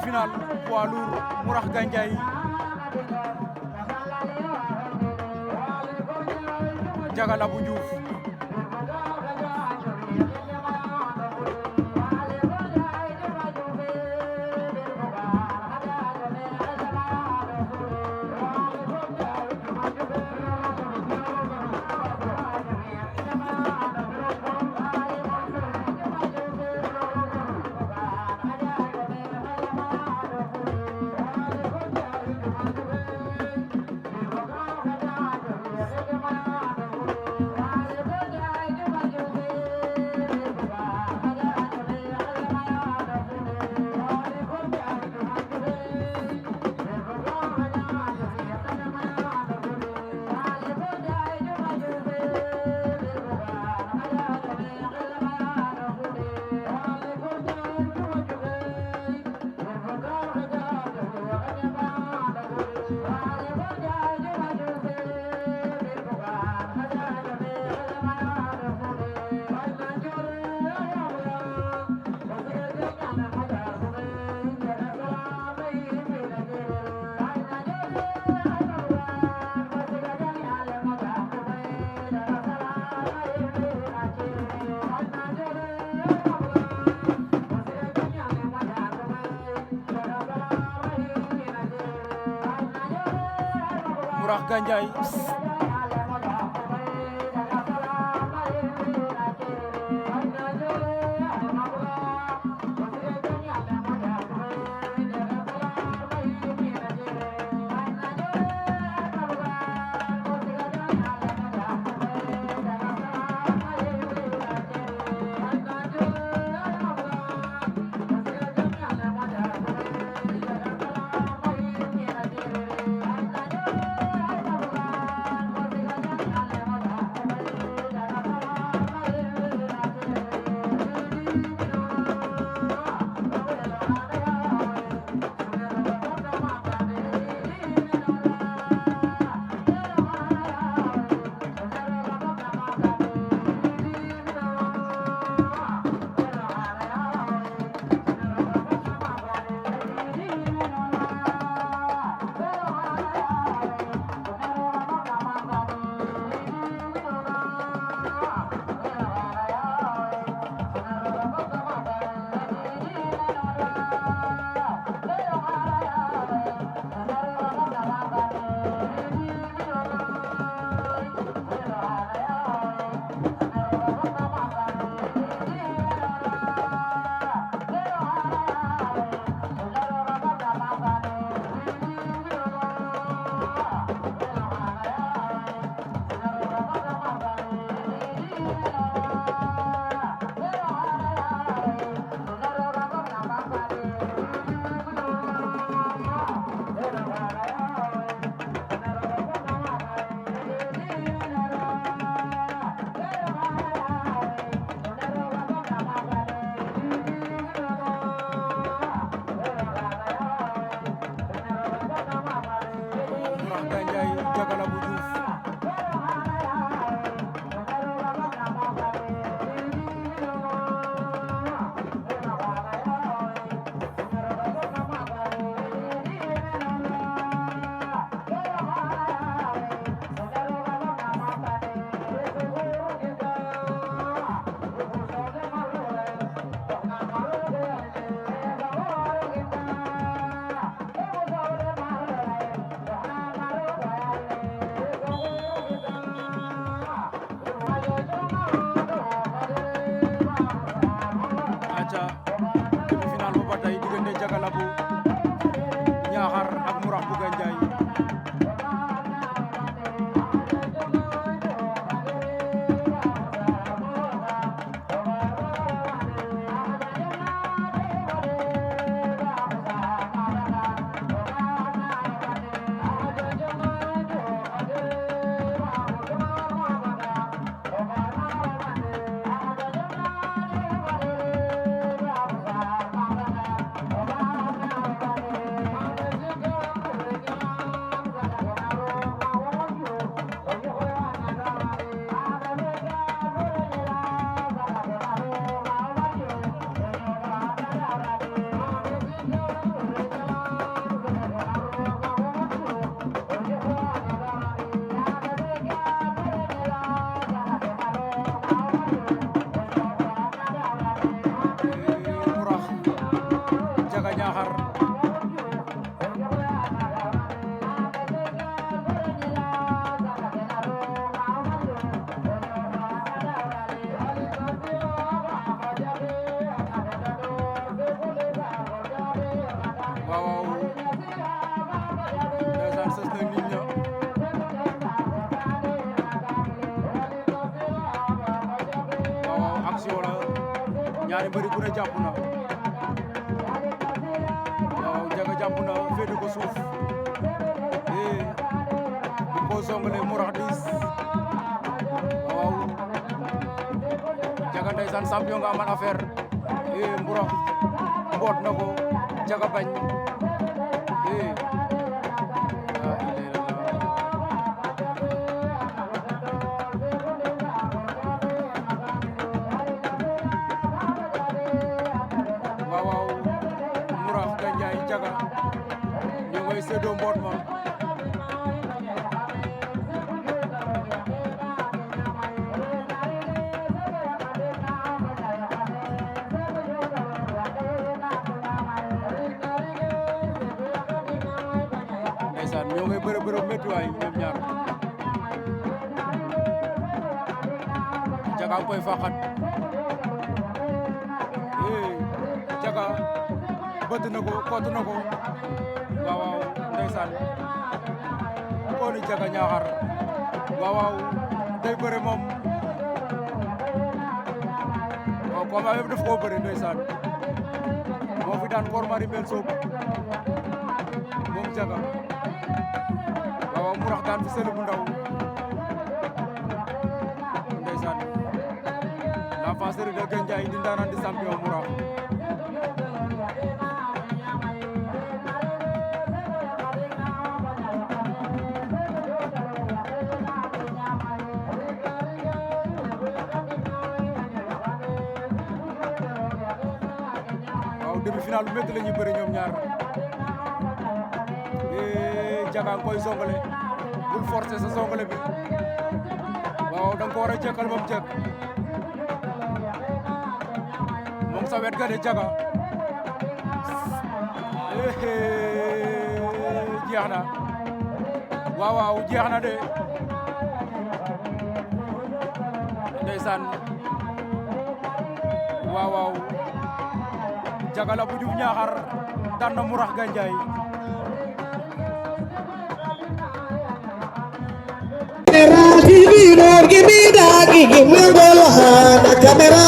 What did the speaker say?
demi-finale poids lourd Mourax Gandiaye Diagal Abou Diouf Mourax Gandiaye Murax Jaga Ñaxar waaw ndeysaan sës na nit ña waaw action la ñaari mbëri ku ne jàpp na waaw Jaga jàpp na féete ko suuf bu ko songale Murax diis waaw Jaga ndeysaan champion nga amal affaire Murax mboot na ko Jaga bañ waaw Murax Gandiaye Jaga ñu ngoy séddoo mboot ma ndeysaan ñoo ngay bërëb métti waay ñoom ñaar Jaga nga koy faxat Jaga bëtt na ko kott na ko waaw ndeysaan ko ni Jaga Ñaxar waaw day bëre moom waaw combat yëpp daf koo bëre ndeysaan moo fi daan Kor Mari Mbel Soop moom Jaga waaw Murax daan fi Sele bu ndaw ndeysaan la passerie de Gandiaye di ndaanaan di champion Murax demi-finale bu métti la ñuy bëri ñoom ñaar Jaga nga koy songale bul forcer sa songale bi waaw da nga ko war a jekkal ba mu jekk moom sa wet ga de Jaga jeex na waaw jeex na de ndeysaan waaw Jaga la bu Diouf Ñaxar daan na Murax Gandiaye General TV don't give me the camera.